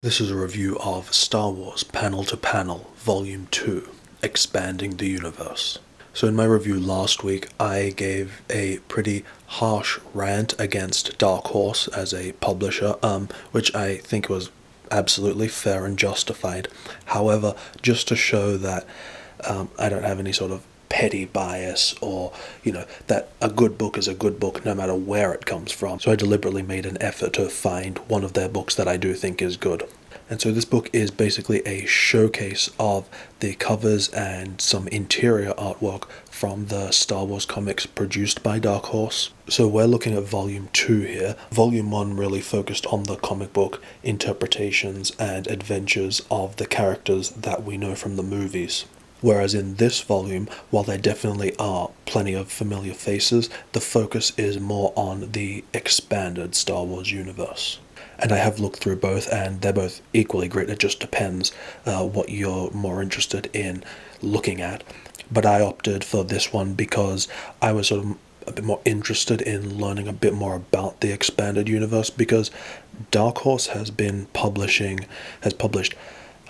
This is a review of Star Wars Panel to Panel, Volume 2, Expanding the Universe. So in my review last week, I gave a pretty harsh rant against Dark Horse as a publisher, which I think was absolutely fair and justified. However, just to show that I don't have any sort of petty bias or, that a good book is a good book no matter where it comes from. So I deliberately made an effort to find one of their books that I do think is good. And so this book is basically a showcase of the covers and some interior artwork from the Star Wars comics produced by Dark Horse. So we're looking at Volume 2 here. Volume 1 really focused on the comic book interpretations and adventures of the characters that we know from the movies. Whereas in this volume, while there definitely are plenty of familiar faces, the focus is more on the expanded Star Wars universe. And I have looked through both, and they're both equally great. It just depends what you're more interested in looking at. But I opted for this one because I was sort of a bit more interested in learning a bit more about the expanded universe, because Dark Horse has published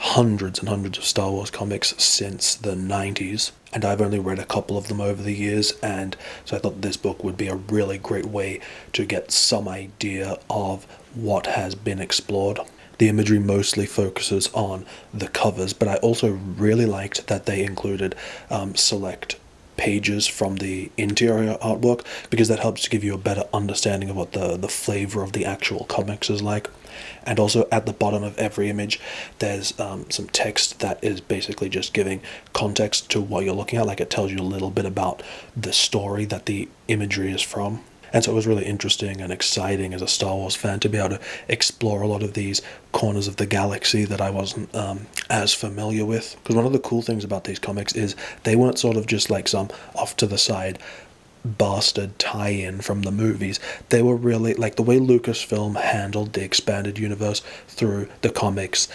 hundreds and hundreds of Star Wars comics since the 90s, and I've only read a couple of them over the years, and so I thought this book would be a really great way to get some idea of what has been explored. The imagery mostly focuses on the covers, but I also really liked that they included select pages from the interior artwork, because that helps to give you a better understanding of what the flavor of the actual comics is like. And also at the bottom of every image there's some text that is basically just giving context to what you're looking at, like it tells you a little bit about the story that the imagery is from. And so it was really interesting and exciting as a Star Wars fan to be able to explore a lot of these corners of the galaxy that I wasn't as familiar with. Because one of the cool things about these comics is they weren't sort of just like some off to the side bastard tie-in from the movies. They were really like the way Lucasfilm handled the expanded universe through the comics,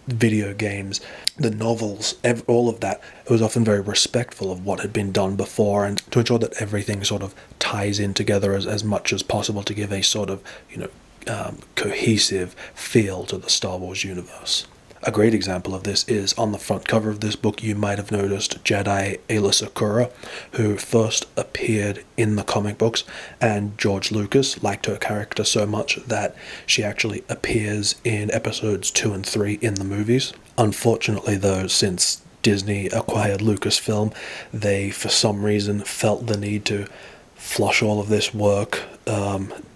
video games, the novels, all of that. It was often very respectful of what had been done before, and to ensure that everything sort of ties in together as much as possible to give a sort of cohesive feel to the Star Wars universe. A great example of this is on the front cover of this book. You might have noticed Jedi Aayla Secura, who first appeared in the comic books, and George Lucas liked her character so much that she actually appears in episodes 2 and 3 in the movies. Unfortunately though, since Disney acquired Lucasfilm, they for some reason felt the need to flush all of this work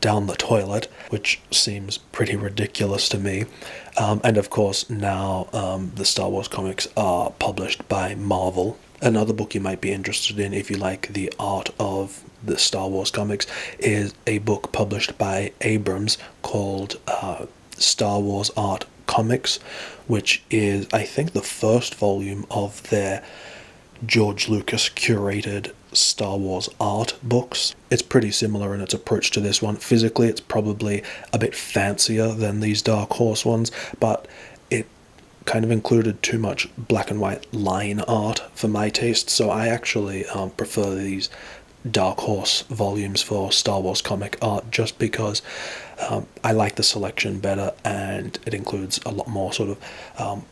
down the toilet, which seems pretty ridiculous to me. And of course now the Star Wars comics are published by Marvel. Another book you might be interested in if you like the art of the Star Wars comics is a book published by Abrams called Star Wars Art Comics, which is, I think, the first volume of their George Lucas curated Star Wars art books. It's pretty similar in its approach to this one. Physically, it's probably a bit fancier than these Dark Horse ones, but it kind of included too much black and white line art for my taste, so I actually prefer these Dark Horse volumes for Star Wars comic art, just because I like the selection better, and it includes a lot more sort of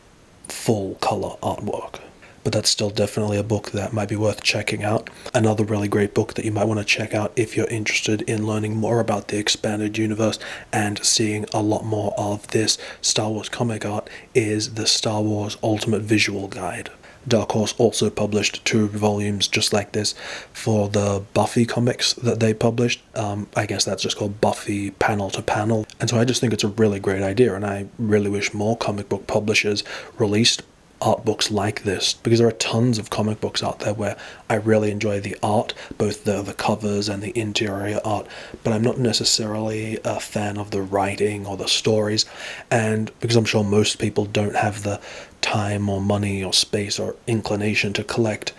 full color artwork. But that's still definitely a book that might be worth checking out. Another really great book that you might want to check out if you're interested in learning more about the expanded universe and seeing a lot more of this Star Wars comic art is the Star Wars Ultimate Visual Guide. Dark Horse also published 2 volumes just like this for the Buffy comics that they published. I guess that's just called Buffy Panel to Panel. And so I just think it's a really great idea, and I really wish more comic book publishers released art books like this, because there are tons of comic books out there where I really enjoy the art, both the covers and the interior art, but I'm not necessarily a fan of the writing or the stories. And because I'm sure most people don't have the time or money or space or inclination to collect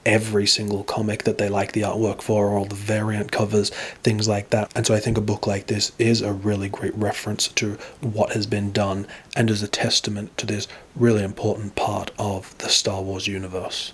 every single comic that they like the artwork for, or all the variant covers, things like that. And so I think a book like this is a really great reference to what has been done and is a testament to this really important part of the Star Wars universe.